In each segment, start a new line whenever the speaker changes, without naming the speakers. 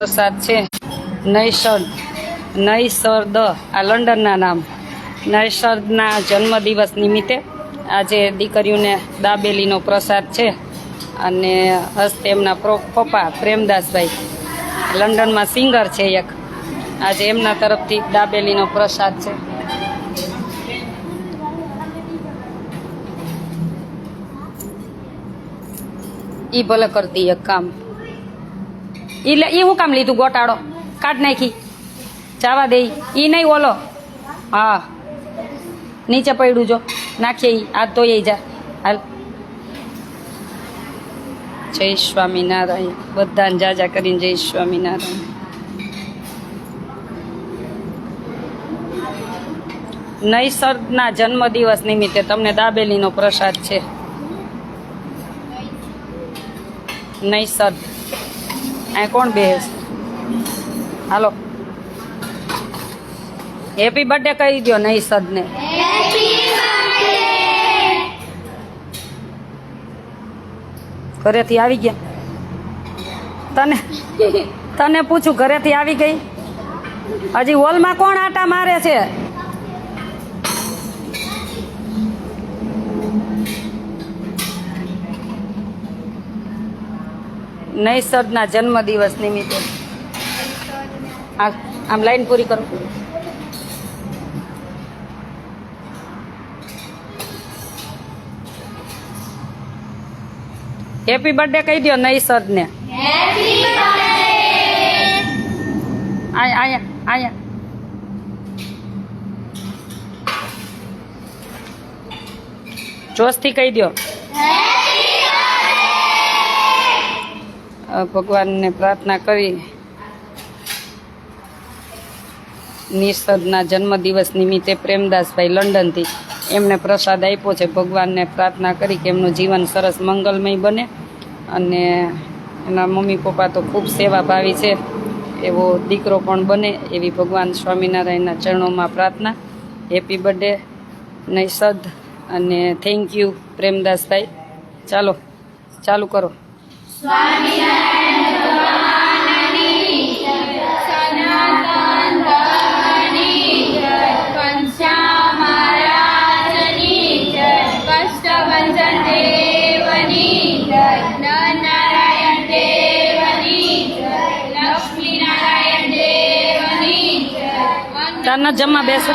પ્રસાદ છે નૈસર્દ આ લંડનના નામ નૈસર્દના જન્મદિવસ નિમિત્તે આજે દીકરીઓને દાબેલીનો પ્રસાદ છે અને હસ્તે એમના પપ્પા પ્રેમદાસભાઈ લંડનમાં સિંગર છે એક આજે એમના તરફથી દાબેલીનો પ્રસાદ છે. ઈ ભલે કરતી એક કામ એટલે એ શું કામ લીધું ગોટાળો કાઢ નાખી જવા દે ઈ નહીં ઓલો હા નીચે પડ્યું જો નાખીએ ઈ આ તો જા હાલ. જય સ્વામિનારાયણ બધાને જાજા કરીને જય સ્વામિનારાયણ. નૈસર્ગના જન્મદિવસ નિમિત્તે તમને દાબેલીનો પ્રસાદ છે. નૈસર્ગ આ કોણ બેસ હાલો હેપી બર્થડે કહી દો નૈસર્ગને. ઘરેથી આવી ગયા તને પૂછું ઘરેથી આવી ગઈ હજી હોલમાં કોણ આટા મારે છે? નૈસર્ગના જન્મદિવસ નિમિત્તે આમ લાઈન પૂરી કરો. હેપી બર્થડે કહી દો નૈસર્ગને. આયા જોશથી કહી દો. ભગવાનને પ્રાર્થના કરી નિસર્ગના જન્મદિવસ નિમિત્તે પ્રેમદાસભાઈ લંડનથી એમને પ્રસાદ આપ્યો છે. ભગવાનને પ્રાર્થના કરી કે એમનું જીવન સરસ મંગલમય બને અને એના મમ્મી પપ્પા તો ખૂબ સેવાભાવી છે એવો દીકરો પણ બને એવી ભગવાન સ્વામિનારાયણના ચરણોમાં પ્રાર્થના. હેપી બર્થડે નૈસર્ગ અને થેન્ક યુ પ્રેમદાસભાઈ. ચાલો ચાલુ કરો. તારના જમવા બેસો.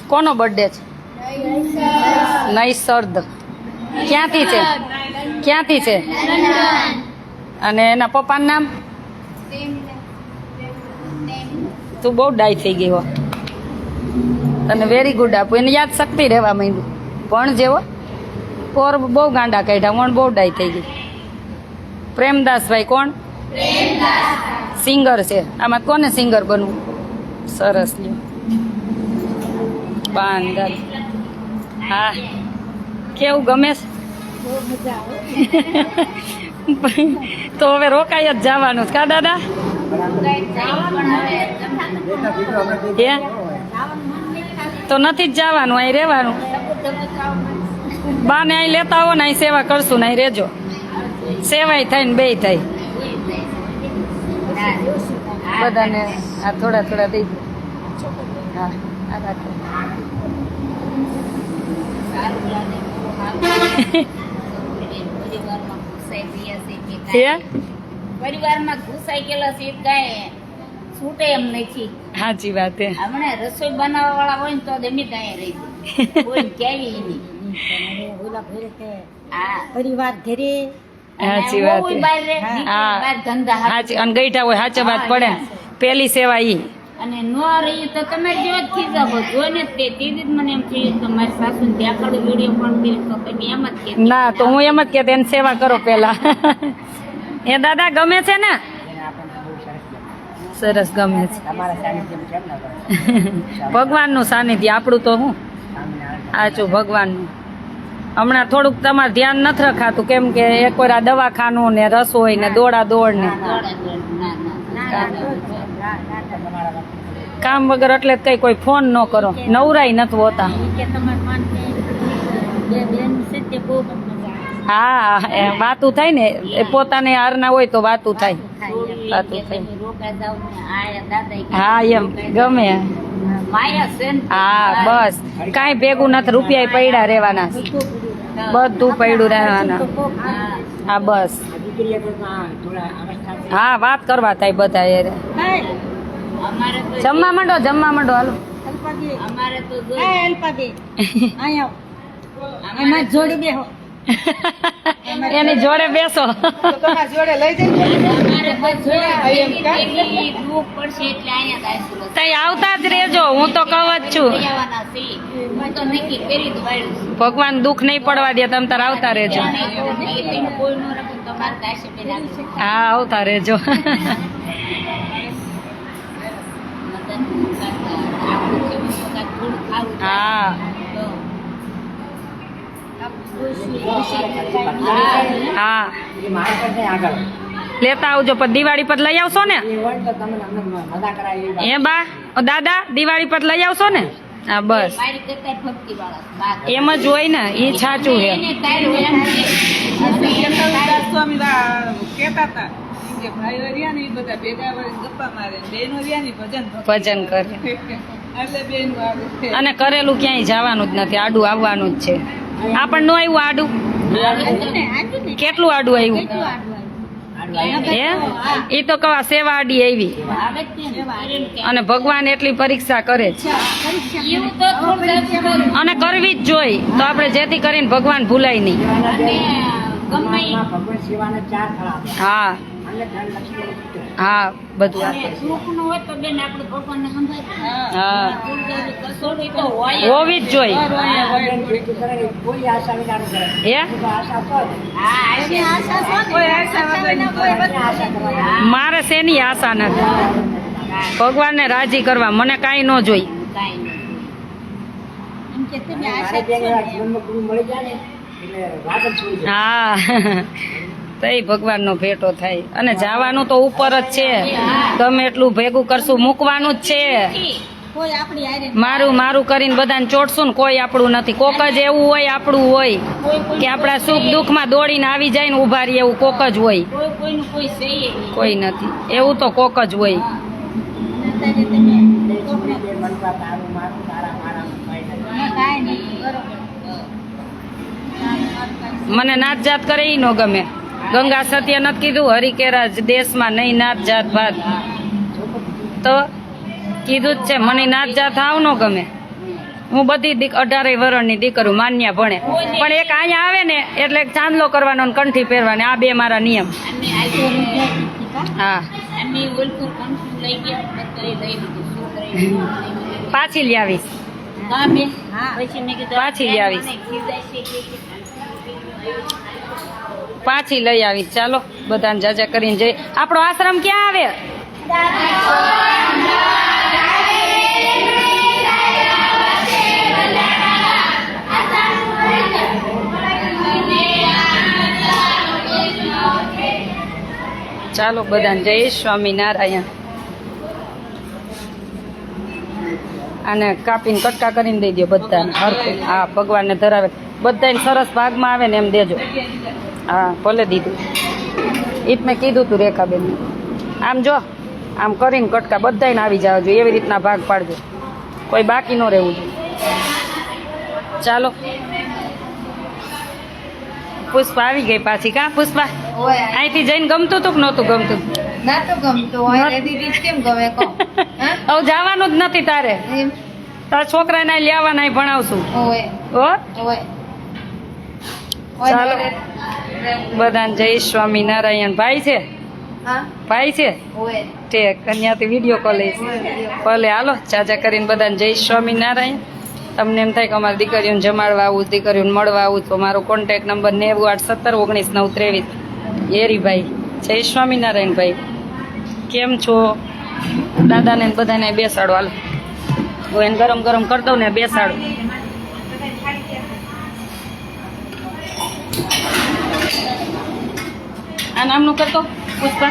કોનો બર્થડે છે? નૈસર્ગ. ક્યાંથી છે? ક્યાંથી છે? અને એના પપ્પાનું નામ? તું બહુ ડાય થઈ ગઈ હો. તને વેરી ગુડ આપું. એને યાદ શક્તિ રહેવા માંડ્યું પણ જેવો પોર બહુ ગાંડા કાઢ્યા પણ બહુ ડાય થઈ ગઈ. પ્રેમદાસભાઈ કોણ? સિંગર છે. આમાં કોને સિંગર બનવું? સરસ લ્યો બાંધર. હા કેવું ગમે છે? તો હવે રોકાઈ જ જવાનું કા દાદા? તો નથી જ જવાનું, અહીં રહેવાનું. બાને અહીં લેતા આવો ને અહીં સેવા કરશું ને અહીં રહેજો. સેવાય થાય ને બે થાય બધાને. આ થોડા થોડા દઈ દો. હા આ રાખો.
પરિવારમાં ઘૂસાઈ ગયેલા છે કાંઈ છૂટે એમ નથી.
સાચી વાત છે.
હમણાં રસોઈ બનાવવા વાળા હોય ને તો એમની કાંઈ રહી કોઈ ક્યાંય નહીં. પરિવાર ઘરે
સાચી વાત છે. હા સાચી અને ગઈઠા હોય સાચી વાત પડે. પેલી સેવા ઈ
અને ન રહી તો તમે જો જ ખીજાવો જોઈને તે દીદી મને એમ થયું કે મારી સાસુ ને ત્યાં કડું વિડીયો પણ કર્યો તો તમે એમ જ કે
ના તો હું એમ જ કે એને સેવા કરો પેલા. એ દાદા ગમે છે ને? સરસ ગમે છે. ભગવાનનું સાનિધ્ય આપણું તો હું આચું ભગવાનનું. હમણાં થોડુંક તમારે ધ્યાન નથી રખાતું કેમ કે એક વાર આ દવાખાનું ને રસોઈ ને દોડા દોડ ને કામ વગર એટલે કઈ કોઈ ફોન ન કરો, નવરાય નથી હોતા. હા એ વાતું થાય ને, એ પોતાને હારના હોય તો વાતું થાય. હા એમ ગમે. હા બસ કાંઈ ભેગું નથી, રૂપિયા પડ્યા રહેવાના, બધું પડ્યું રહેવાના. હા બસ હા વાત કરવા થાય બધા યાર. જમવા માંડો હાલો.
જોડી બેહો
એની જોડે બેસો. તઈ આવતા જ રેજો, હું તો કહું જ છું. ભગવાન દુઃખ નહીં પડવા દે, તમ તાર આવતા રેજો. હા આવતા રેજો. હા હા લેતા આવજો, પણ દિવાળી પર લઈ આવશો ને? એ બા દાદા દિવાળી પર લઈ આવશો ને? હા બસ એમ જ હોય ને, એ સાચું છે. ભજન કરે અને કરેલું ક્યાંય જવાનું જ નથી, આડું આવવાનું જ છે. આપણને નો આવ્યું આડું? કેટલું આડું આવ્યું? એ તો કવા સેવા આડી આવી, અને ભગવાન એટલી પરીક્ષા કરે છે અને કરવી જ જોઈએ. તો આપણે જેથી કરીને ભગવાન ભૂલાય નહીં. હા હા બધું હા હોવી જ જોઈએ. મારે શેની આશા નથી, ભગવાનને રાજી કરવા, મને કાંઈ ન જોઈ. હા તઈ ભગવાનનો ભેટો થાય. અને જવાનું તો ઉપર જ છે, ગમે એટલું ભેગું કરશું મૂકવાનું જ છે. મારું મારું કરીને બધાને ચોટશું ને કોઈ આપણું નથી. કોક જ એવું હોય આપણું હોય કે આપણા સુખ દુઃખમાં દોડીને આવી જાય ને ઉભા રહી, એવું કોક જ હોય. કોઈ નથી એવું, તો કોક જ હોય. મને નાત જાત કરે ઈ નો ગમે. ગંગા સત્ય નથી કીધું, હરિકેરા દેશમાં નહીં નાત જાત ભાત, તો કીધું જ છે. મને નાત જાત આવ ન ગમે. હું બધી 18 વર્ષની દીકરી માન્યા ભણે, પણ એક અહીંયા આવે ને એટલે ચાંદલો કરવાનો ને કંઠી પહેરવાની, આ બે મારા નિયમ. હા પાછી લઈ આવીશ, પાછી લઈ આવીશ, પાછી લઈ આવીશ. ચાલો બધાને જાજા કરીને જઈ. આપણો આશ્રમ ક્યાં આવે? ચાલો બધાને જય સ્વામિનારાયણ. આને કાપીને કટકા કરીને દઈ દો બધાને હરખું. હા ભગવાનને ધરાવે, બધાને સરસ ભાગમાં આવે ને એમ દેજો. હા ભલે દીધું, ઈ મેં કીધું તું રેખાબેન. આમ જો આમ કરીને કટકા બધાને આવી જાવ જોઈએ, એવી રીતના ભાગ પાડજો, કોઈ બાકી ન રહેવું જોઈએ. ચાલો પુષ્પા આવી ગઈ પાછી. કા પુષ્પા અહીંથી જઈને ગમતું તું કે નહોતું ગમતું? હવે જવાનું જ નથી તારે, તારા છોકરાને લેવાના ભણાવશું. ચાલો બધાને જય સ્વામિનારાયણ. ભાઈ છે? ભાઈ છે તે કન્યાથી વિડીયો કોલ ભલે. હાલો ચાચા કરીને બધાને જય સ્વામિનારાયણ. તમને એમ થાય કે અમારી દીકરીઓને જમાડવા આવું, દીકરીઓને મળવા આવું, તો મારો કોન્ટેક્ટ નંબર 9817199323. હેરીભાઈ જય સ્વામિનારાયણ. ભાઈ કેમ છો? દાદાને બધાને બેસાડો. હાલો હું એને ગરમ ગરમ કરી દઉં ને બેસાડું. આ નામનું કરતો પુષ્પા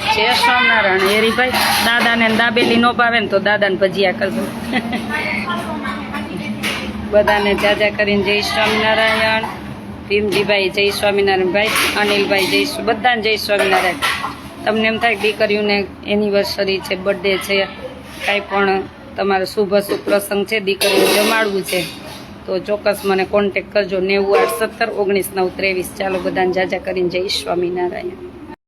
જય સ્વામિનારાયણ હેરીભાઈ દાદાને દાબેલી નો ભાવે ને તો દાદાને ભજીયા કરજો બધાને જાજા કરીને જય સ્વામિનારાયણ ભીમજીભાઈ જય સ્વામિનારાયણ ભાઈ અનિલભાઈ બધાને જય સ્વામિનારાયણ તમને એમ થાય દીકરીઓને એનિવર્સરી છે બર્થડે છે કાંઈ પણ તમારો શુભ પ્રસંગ છે દીકરીઓ જમાડવું છે તો ચોક્કસ મને કોન્ટેક કરજો 90 8 17 19 9 23 ચાલો બધાને જાજા કરીને જય સ્વામિનારાયણ